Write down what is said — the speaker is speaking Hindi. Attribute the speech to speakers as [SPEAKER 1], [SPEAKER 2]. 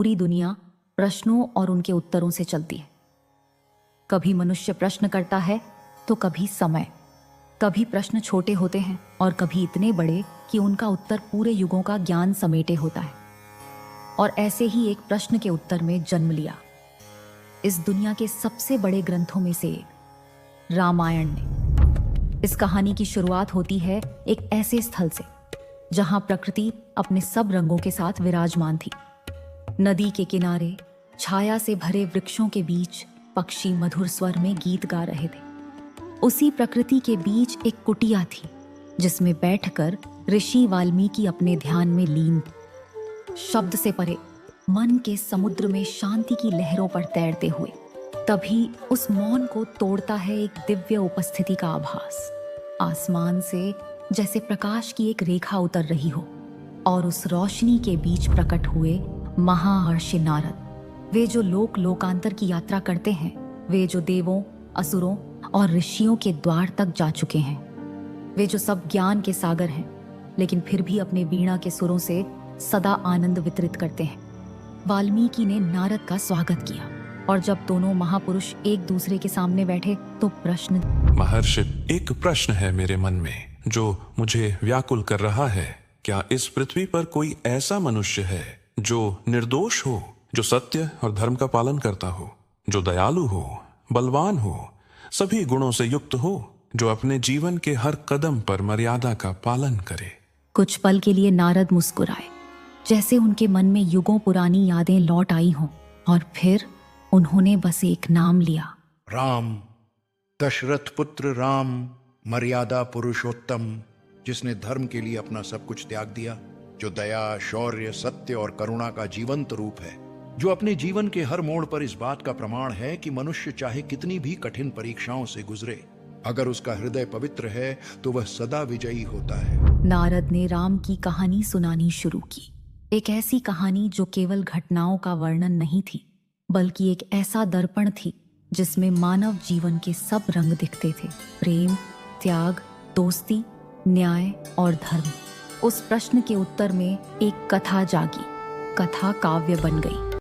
[SPEAKER 1] पूरी दुनिया प्रश्नों और उनके उत्तरों से चलती है। कभी मनुष्य प्रश्न करता है तो कभी समय। कभी प्रश्न छोटे होते हैं और कभी इतने बड़े कि उनका उत्तर पूरे युगों का ज्ञान समेटे होता है। और ऐसे ही एक प्रश्न के उत्तर में जन्म लिया इस दुनिया के सबसे बड़े ग्रंथों में से एक, रामायण ने। इस कहानी की शुरुआत होती है एक ऐसे स्थल से जहां प्रकृति अपने सब रंगों के साथ विराजमान थी। नदी के किनारे छाया से भरे वृक्षों के बीच पक्षी मधुर स्वर में गीत गा रहे थे। उसी प्रकृति के बीच एक कुटिया थी जिसमें बैठकर ऋषि वाल्मीकि अपने ध्यान में लीन, शब्द से परे मन के समुद्र में शांति की लहरों पर तैरते हुए। तभी उस मौन को तोड़ता है एक दिव्य उपस्थिति का आभास। आसमान से जैसे प्रकाश की एक रेखा उतर रही हो और उस रोशनी के बीच प्रकट हुए महाहर्षि नारद। वे जो लोकांतर की यात्रा करते हैं, वे जो देवों, असुरों और ऋषियों के द्वार तक जा चुके हैं, वे जो सब ज्ञान के सागर हैं लेकिन फिर भी अपने वीणा के सुरों से सदा आनंद वितरित करते हैं। वाल्मीकि ने नारद का स्वागत किया और जब दोनों महापुरुष एक दूसरे के सामने बैठे तो प्रश्न।
[SPEAKER 2] महर्षि, एक प्रश्न है मेरे मन में जो मुझे व्याकुल कर रहा है। क्या इस पृथ्वी पर कोई ऐसा मनुष्य है जो निर्दोष हो, जो सत्य और धर्म का पालन करता हो, जो दयालु हो, बलवान हो, सभी गुणों से युक्त हो, जो अपने जीवन के हर कदम पर मर्यादा का पालन करे?
[SPEAKER 1] कुछ पल के लिए नारद मुस्कुराए, जैसे उनके मन में युगों पुरानी यादें लौट आई हों, और फिर उन्होंने बस एक नाम लिया।
[SPEAKER 3] राम, दशरथ पुत्र राम, मर्यादा पुरुषोत्तम, जिसने धर्म के लिए अपना सब कुछ त्याग दिया, जो दया, शौर्य, सत्य और करुणा का जीवंत रूप है, जो अपने जीवन के हर मोड़ पर इस बात का प्रमाण है कि मनुष्य चाहे कितनी भी कठिन परीक्षाओं से गुजरे, अगर उसका हृदय पवित्र है तो वह सदा विजयी होता है।
[SPEAKER 1] नारद ने राम की कहानी सुनानी शुरू की। एक ऐसी कहानी जो केवल घटनाओं का वर्णन नहीं थी, बल्कि एक ऐसा दर्पण थी जिसमें मानव जीवन के सब रंग दिखते थे। प्रेम, त्याग, दोस्ती, न्याय और धर्म। उस प्रश्न के उत्तर में एक कथा जागी। कथा काव्य बन गई।